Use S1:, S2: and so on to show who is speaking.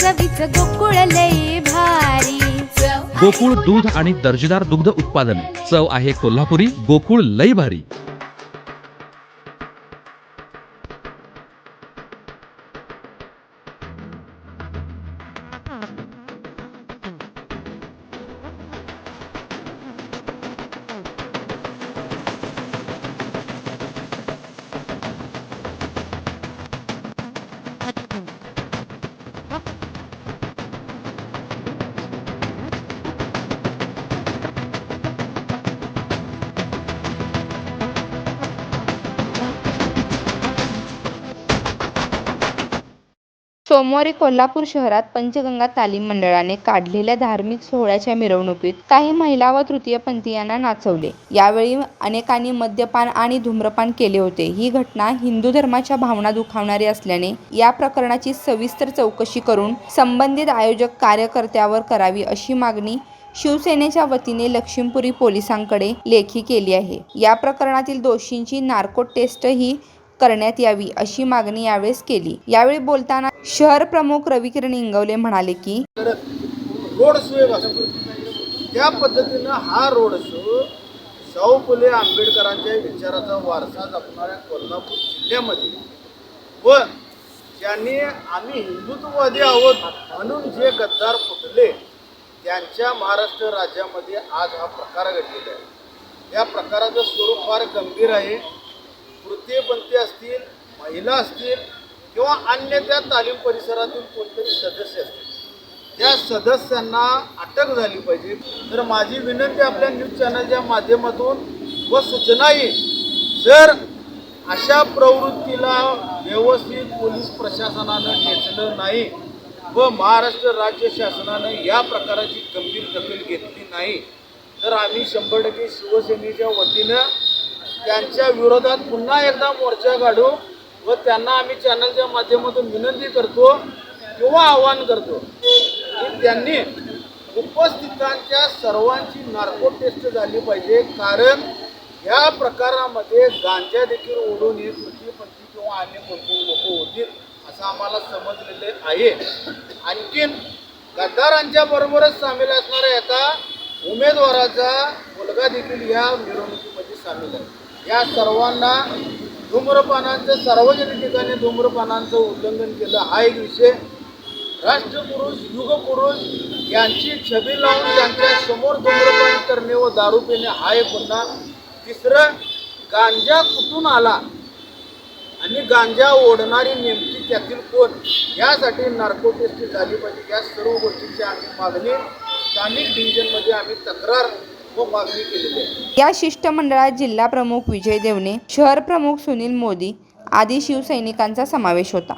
S1: चवीचं गोकुळ लई भारी।
S2: गोकुळ दूध आणि दर्जेदार दुग्ध उत्पादने, चव आहे कोल्हापुरी, गोकुळ लई भारी।
S3: सोमवारी कोल्हापूर शहरात पंचगंगा तालीम मंडळाने काढलेल्या धार्मिक सोहळ्याच्या मिरवणुकीत काही महिला व तृतीयपंथीयांना नाचवले। यावेळी अनेकांनी मद्यपान आणि धूम्रपान केले होते। ही घटना हिंदू धर्माच्या भावना दुखावणारी असल्याने या प्रकरणाची सविस्तर चौकशी करून संबंधित आयोजक कार्यकर्त्यावर करावी अशी मागणी शिवसेनेच्या वतीने लक्ष्मीपुरी पोलिसांकडे लेखी केली आहे। या प्रकरणातील दोषींची नार्को टेस्ट ही करण्यात यावी अशी मागणी यावेळेस केली। यावेळी बोलताना शहर प्रमुख रविकिरण इंगवले म्हणाले की
S4: रोड शो त्या पद्धतीनं हा रोड शो शाहू फुले आंबेडकरांच्या विचाराचा वारसा जपणाऱ्या कोल्हापूर जिल्ह्यामध्ये व ज्यांनी आम्ही हिंदुत्ववादी आहोत म्हणून जे गद्दार फुटले त्यांच्या महाराष्ट्र राज्यामध्ये आज हा प्रकार घडलेला आहे। या प्रकाराचं स्वरूप फार गंभीर आहे। तृतीयपंथी असतील, महिला असतील किंवा अन्य त्या तालीम परिसरातील कोणतेही सदस्य असतील, त्या सदस्यांना अटक झाली पाहिजे। तर माझी विनंती आपल्या न्यूज चॅनलच्या माध्यमातून व सूचनाही, जर अशा प्रवृत्तीला व्यवस्थित पोलीस प्रशासनानं टेचलं नाही व महाराष्ट्र राज्य शासनानं या प्रकाराची गंभीर दखल घेतली नाही तर आम्ही 100% शिवसेनेच्या वतीनं त्यांच्या विरोधात पुन्हा एकदा मोर्चा काढू व त्यांना आम्ही चॅनलच्या माध्यमातून विनंती करतो किंवा आवाहन करतो की त्यांनी उपस्थितांच्या सर्वांची नार्को टेस्ट झाली पाहिजे। कारण या प्रकारामध्ये गांजा देखील ओढून हे तृतीयपंथी किंवा अन्य कोणते लोक होतील असं आम्हाला समजलेले आहे। आणखीन गद्दारांच्या बरोबरच सामील असणाऱ्या एका उमेदवाराचा मुलगा देखील या मिरवणुकीमध्ये सामील आहे। या सर्वांना धूम्रपानाचं, सार्वजनिक ठिकाणी धूम्रपानाचं उल्लंघन केलं हा एक विषय। राष्ट्रपुरुष, युगपुरुष यांची छबी लावून त्यांच्या समोर धूम्रपान करणे व दारू पिणे हा एक गुन्हा। तिसरं, गांजा कुठून आला आणि गांजा ओढणारी नेमकी त्यातील कोण, यासाठी नार्को टेस्ट झाली पाहिजे। या सर्व गोष्टींची आम्ही मागणी स्थानिक डिव्हिजनमध्ये आम्ही तक्रार व मागणी केलेली आहे।
S3: या शिष्टमंडळात जिल्हा प्रमुख विजय देवणे, शहर प्रमुख सुनील मोदी आदी शिवसैनिकांचा समावेश होता।